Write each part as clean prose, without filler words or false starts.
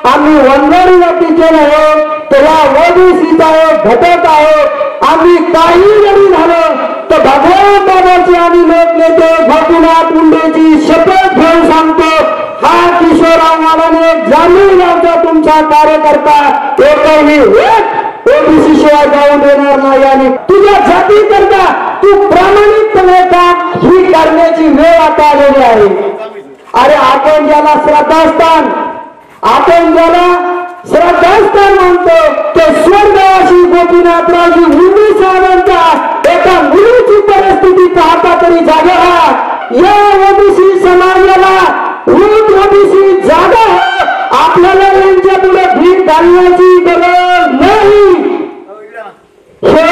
आम्ही वंजारी जातीचे नाही, त्याला ओबीसीचा एक घटक आहोत। आम्ही काही जरी झालं तर भगवान बाबाचे आणि लोकनेते गोपीनाथ मुंडेची शपथ घेऊन सांगतो, हा किशोरराव माडाने जामीन गावचा तुमचा कार्यकर्ता एकही ओबीसी शिवाय जाऊन देणार नाही आणि तुझ्या जाती करता तू प्रामाणिकपणे काम ही करण्याची वेळ आता आलेली आहे। अरे आपण ज्याला श्रद्धास्थान मानतो ते स्वर्गवासी गोपीनाथरावजी मुंडे साहेबांच्या एका मुलीची परिस्थिती पाहता तरी जागा या ओबीसी समाजाला ओबीसी जागा आपल्याला यांच्या पुढे भीक घालण्याची गरज नाही। हे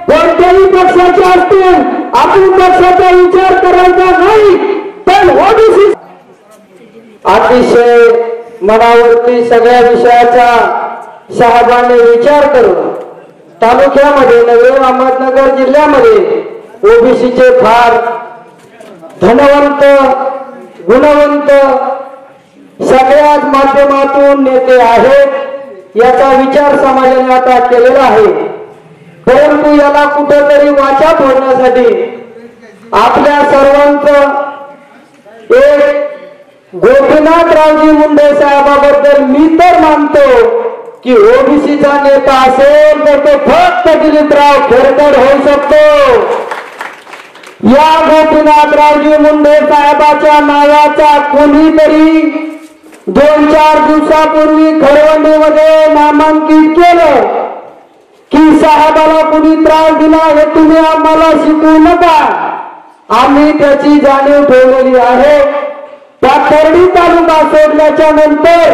कोणत्याही पक्षाचे असतील, आपण पक्षाचा विचार करायचा नाही, पण ओबीसी अतिशय मनावरती सगळ्या विषयाचा साहेबांनी विचार करून तालुक्यामध्ये नवे अहमदनगर जिल्ह्यामध्ये ओबीसीचे फार धनवंत गुणवंत सगळ्याच माध्यमातून नेते आहेत याचा विचार समाजाने आता केलेला आहे। परंतु याला कुठेतरी वाचा फोडण्यासाठी आपल्या सर्वांचं एक गोपीनाथरावजी मुंडे साहेबाबद्दल मी तर मानतो की ओबीसीचा नेता असेल तर तो फक्त दिलीपराव खेरकर होऊ शकतो। या गोपीनाथरावजी मुंडे साहेबाच्या नावाचा कोणीतरी 2-4 दिवसापूर्वी खरवंडीमध्ये नामांकित केलं की साहेबाला कुणी त्रास दिला हे तुम्ही आम्हाला शिकवू नका, आम्ही त्याची जाणीव ठेवलेली आहे। पाथर्डी तालुका सोडल्याच्या नंतर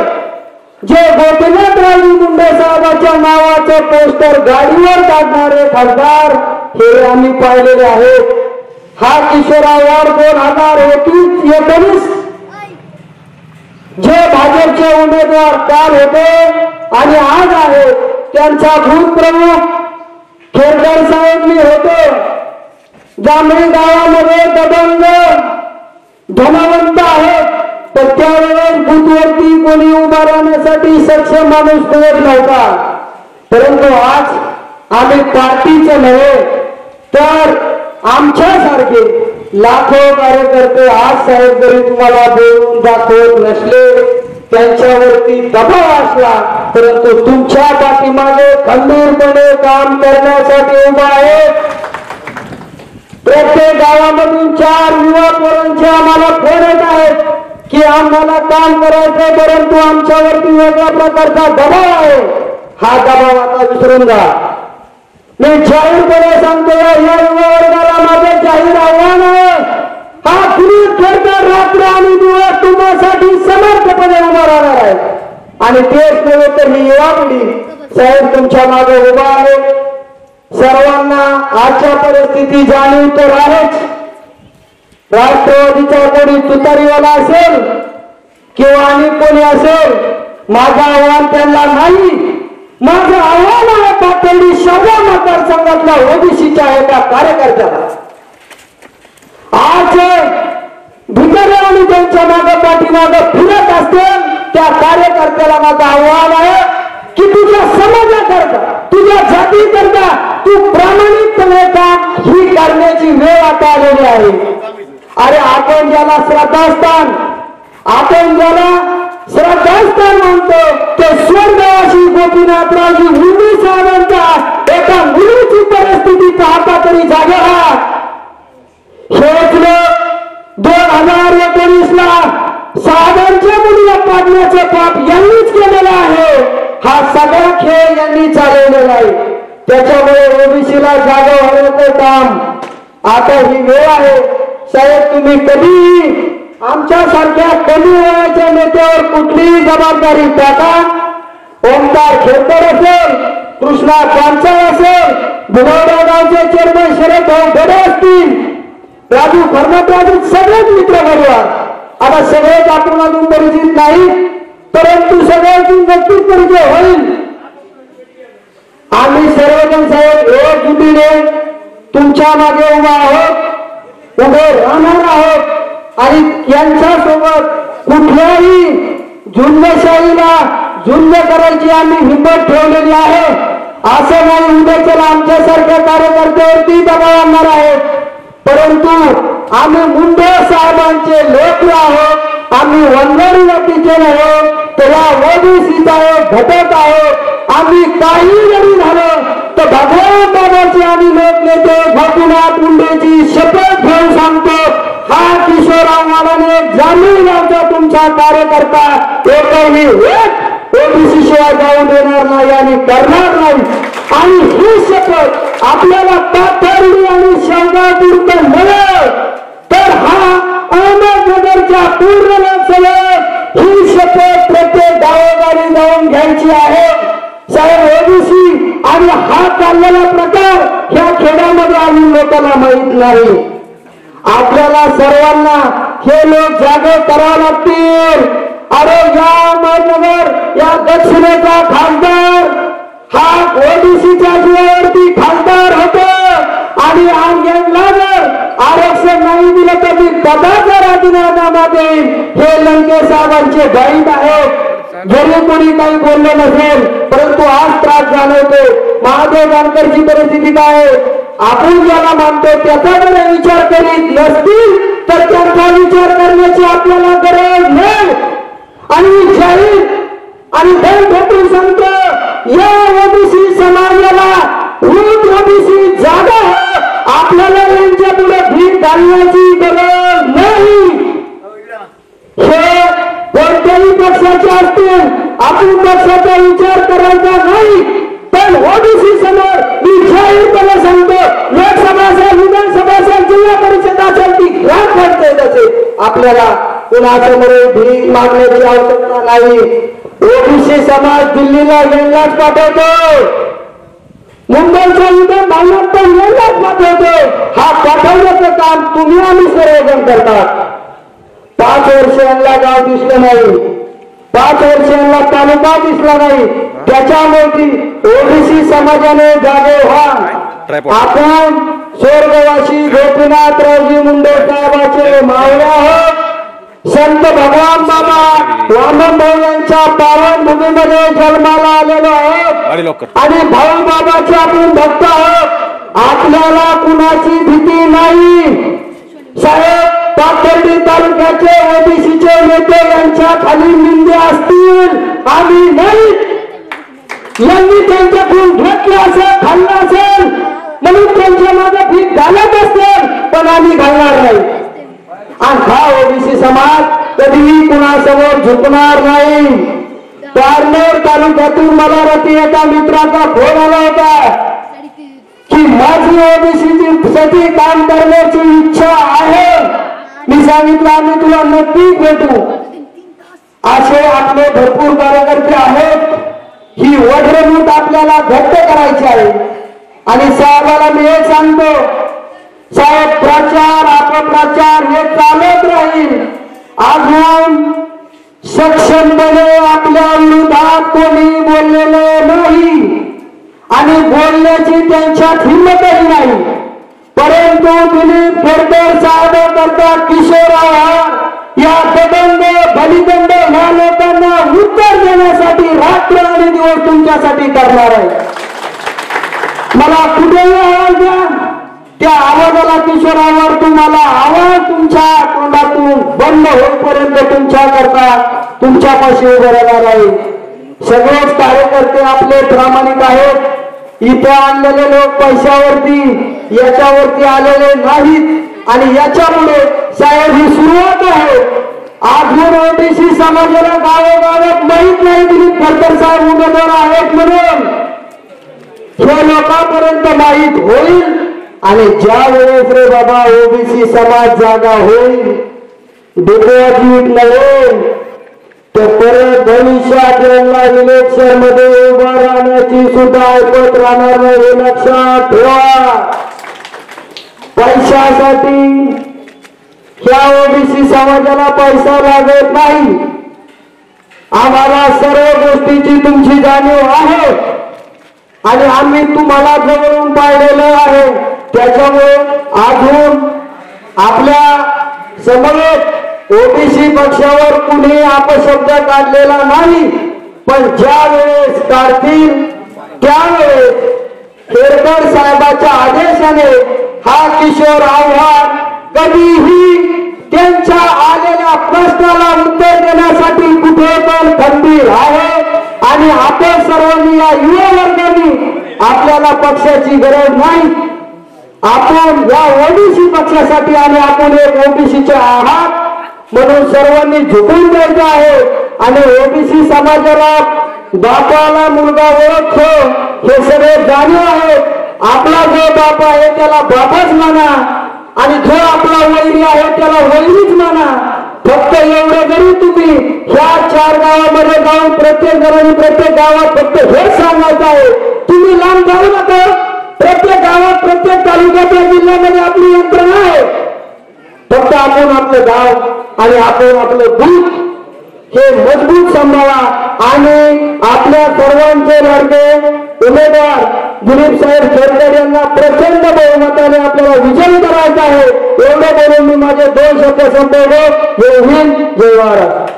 जे गोपीनाथरावजी मुंडे साहेबांच्या नावाचे पोस्टर गाडीवर काढणारे खासदार हे आम्ही पाहिलेले आहेत। हा किशोरराव 2019 जे भाजपचे उमेदवार काल होते आणि आज आहेत त्यांचा भूत प्रमुख खेरकर साहेब मी होते। जांभळी गावामध्ये दबंग धनवंत आहेत, तर त्यावेळेस बूथवरती कोणी उभा राहण्यासाठी सक्षम माणूस मिळत नव्हता। परंतु आज आम्ही पार्टीचे नव्हे तर आमच्यासारखे लाखो कार्यकर्ते आज साहेब जरी तुम्हाला बोलून दाखवत नसले, त्यांच्यावरती दबाव असला, परंतु तुमच्या पाठीमागे खंबीरपणे काम करण्यासाठी उभा आहे। प्रत्येक गावामधून 4 युवा पोरांचे आम्हाला फोन येत आहेत की आम्हाला काम करायचं, परंतु आमच्यावरती वेगळ्या प्रकारचा दबाव आहे। हा दबाव आता विसरून जा। मी जाहीरपणे सांगतो या युवा वर्गाला माझे जाहीर आव्हान आहे, हा दिलीप खेरकर रात्र आणि दिवस तुमच्यासाठी समर्थपणे उभा राहणार आहे आणि तेच नव्हे तर ही युवा पिढी साहेब तुमच्या मागे उभा आहे। सर्वांना आजच्या परिस्थिती जाणीव तर आहेच। राष्ट्रवादीचा कोणी तुतारीवाला असेल किंवा आणि कोणी असेल, माझं आव्हान त्यांना नाही, माझं आव्हान आहे पाथर्डी शहर मतदारसंघातल्या ओबीसीच्या एका कार्यकर्त्याला। आज भिकारी आणि त्यांच्या मागे पाठीमागे फिरत असतील त्या कार्यकर्त्याला माझं आव्हान आहे की तुझ्या समाजाकरता तुझ्या जातीकरता तू प्रामाणिकपणे काम ही करण्याची वेळ आता आलेली आहे। अरे आपण ज्याला श्रद्धास्थान मानतो ते स्वर्गवासी गोपीनाथरावजी मुंडे साहेबांच्या एका मुलीची परिस्थिती पाहता तरी जागा हेच लोक 2019 साहेबांच्या मुलीला पाडण्याचे पाप यांनीच केलेलं आहे। हा सगळा खेळ यांनी चालवलेला आहे, त्याच्यामुळे ओबीसीला जागा होण्याचं काम आता ही वेळ आहे। साहेब तुम्ही कधी आमच्यासारख्या कमी वयाच्या नेत्यावर कुठलीही जबाबदारी टाका। ओमकार खेरकर असेल, कृष्णा पांचाळ असेल, भुगावडा गावचे चेअरमन शरद भाऊ गडे असतील, राजू फर्नांडिस सगळेच मित्र परिवार, आता सगळेच आपण अजून परिचित नाही, परंतु सगळ्यांची नक्कीच परिचय होईल। आम्ही सर्वजण साहेब एकजुटीने तुमच्या मागे उभा आहोत, उभे राहणार आहोत आणि यांच्यासोबत कुठल्याही झुंडशाहीला झुंज करायची आम्ही हिंमत ठेवलेली आहे. असं नाही उद्याच्याला आमच्यासारख्या कार्यकर्त्यावरती दबाव आणणार आहेत, परंतु आम्ही मुंडे साहेबांचे लेकरं आहोत. आम्ही वंजारी जातीचे नाही, तर या ओबीसीचा एक घटक आहोत. आम्ही काही जरी झालं तर भगवान बाबाचे आम्ही लोकनेते गोपीनाथ मुंडेची शपथ घेऊन सांगतो, हा किशोरराव माडाने जामीन गावचा तुमचा कार्यकर्ता एकही ओबीसी शिवाय जाऊ देणार नाही आणि करणार नाही. आणि ही शपथ आपल्याला पाथर्डी आणि शेवगावपूर मिळेल तर हा अहमदनगरच्या पूर्ण लोकसभेत ही शपथ प्रत्येक गावोगावी जाऊन घ्यायची आहे. साहेब ओबीसी आणि हा चाललेला प्रकार ह्या खेड्यामध्ये आम्ही लोकांना माहित नाही. आपल्याला सर्वांना हे लोक जागे करावे लागतील. अरे या अहमदनगर या दक्षिणेचा खासदार हा ओबीसीच्या जीवावरती खासदार होतो आणि यांना जर आरक्षण नाही दिलं तर मी पदाचा राजीनामा देईन. हे लंके साहेबांचे बहीण आहेत. जरी कोणी काही बोललं नसेल परंतु आज त्रास जाणवतो. महादेव जानकरची परिस्थिती काय, आपण ज्याला मानतो त्याच्याकडे विचार करीत नसतील तर त्यांचा विचार करण्याची आपल्याला गरज नाही. आणि जाहीर आणि धन भेटून सांगतो, या ओबीसी समाजाला ओबीसी जागा आपल्याला यांच्या पुढे भीक घालण्याची गरज नाही. हे कोणत्याही पक्षाचे असतील, आपण पक्षाचा विचार करायचा नाही. पण ओबीसी समोर मी जाहीरपणे सांगतो, लोकसभा असेल, विधानसभा असेल, जिल्हा परिषद असेल, ती ग्रामपंचायत असेल, आपल्याला कुणासमोर भीक मागण्याची आवश्यकता नाही. ओबीसी समाज दिल्लीला यांनाच पाठवतो, मुंबईच्या विधान भवनात पण यांनाच पाठवतो. हा पाठवण्याचं काम तुम्ही आम्ही सर्वजण करतात. 5 वर्ष यांना गाव दिसलं नाही, 5 वर्ष यांना तालुका दिसला नाही. त्याच्यामुळे ओबीसी समाजाने जागे व्हा. आपण स्वर्गवासी गोपीनाथरावजी मुंडे साहेबांचे मावळे आहोत. संत भगवान बाबा वामन भाऊ यांच्या पावन भूमीमध्ये जन्माला आलेलो आहोत आणि भाऊ बाबाचे आपण भक्त आहोत. आपल्याला कुणाची भीती नाही. साहेब पाथर्डी तालुक्याचे ओबीसीचे नेते यांच्या खाली निंदे असतील, आम्ही नाही. यांनी त्यांच्याकडून घेतलं असेल, खाल्लं असेल म्हणून त्यांच्या मागे भीक घालत असतील, पण आम्ही घालणार नाही. आणि हा ओबीसी समाज कधीही कुणासमोर झुकणार नाही. पारनेर तालुक्यातून मला रात्री एका मित्राचा फोन आला होता की माझी ओबीसीची साठी काम करण्याची इच्छा आहे. मी सांगितलं आम्ही तुला नक्की भेटू. असे आपले भरपूर कार्यकर्ते आहेत. ही वज्रमूठ आपल्याला घट्ट करायची आहे. आणि साहेबाला मी हे सांगतो, साहेब प्रचार अपप्रचार हे चालत राहील. अजून सक्षमपणे आपल्या विरोधात कोणी बोललेलं नाही आणि बोलण्याची त्यांच्यात हिंमतही नाही. परंतु दिलीप खेरकर साहेब करता किशोरराव या दबंग बलिदंड ह्या लोकांना उत्तर देण्यासाठी रात्र आणि दिवस तुमच्यासाठी करणार आहे. मला कुठेही आवाज द्या, त्या आवाजाला किशोरावर तुम्हाला आवाज तुमच्या तोंडातून बंद होईपर्यंत तुमच्या करता तुमच्यापाशी उभं राहणार आहे. सगळेच कार्यकर्ते आपले प्रामाणिक आहेत. इथे आणलेले लोक पैशावरती याच्यावरती आलेले नाहीत आणि याच्यामुळे साहेब ही सुरुवात आहे. अजून ओबीसी समाजाला गावोगावात माहीत नाही दिलीप खेरकर साहेब उमेदवार आहेत म्हणून. हे लोकांपर्यंत माहीत होईल आणि ज्या वेळेस रे बाबा ओबीसी समाज जागा होईल, डिपॉझिट मिळेल, तर परत भविष्यात यांना इलेक्शन मध्ये उभं राहण्याची सुद्धा ऐकत राहणार नाही. हे लक्षात ठेवा. पैशासाठी ह्या ओबीसी समाजाला पैसा लागत नाही. आम्हाला सर्व गोष्टीची तुमची जाणीव आहे आणि आम्ही तुम्हाला जवळून पाहिलेलं आहे. त्याच्यामुळे अजून आपल्या समोर ओबीसी पक्षावर कुणी अपशब्द काढलेला नाही. पण ज्या वेळेस काढतील त्यावेळेस खेरकर साहेबाच्या आदेशाने हा किशोर आव्हाड कधीही त्यांच्या आलेल्या प्रश्नाला उत्तर देण्यासाठी कुठे पण खंबीर आहे. आणि आपण सर्वांनी या युवा वर्गाने आपल्याला पक्षाची गरज नाही. आपण या ओबीसी पक्षासाठी आणि आपण एक ओबीसीचे आहात म्हणून सर्वांनी झुकून द्यायचं आहे. आणि ओबीसी समाजाला बापाला मुलगा ओळखतो हे सगळे जाणीव आहे. आपला जो बाप आहे त्याला बापच माना आणि जो आपला वैरी आहे त्याला वैरीच माना. फक्त एवढं जरी तुम्ही ह्या 4 गावामध्ये जाऊन प्रत्येक घराने प्रत्येक गावात फक्त हेच सांगायचं आहे, तुम्ही लांब जाऊ नका. प्रत्येक गावात प्रत्येक तालुक्यात जिल्ह्यामध्ये आपली यंत्रणा आहे. फक्त आपण आपलं गाव आणि आपण आपलं बूथ हे मजबूत सांभाळा आणि आपल्या सर्वांचे लाडके उमेदवार दिलीप साहेब खेरकर यांना प्रचंड बहुमताने आपल्याला विजयी करायचा आहे. एवढं बोलून मी माझे 2 शब्द संपवतो. जय हिंद, जय महाराष्ट्र.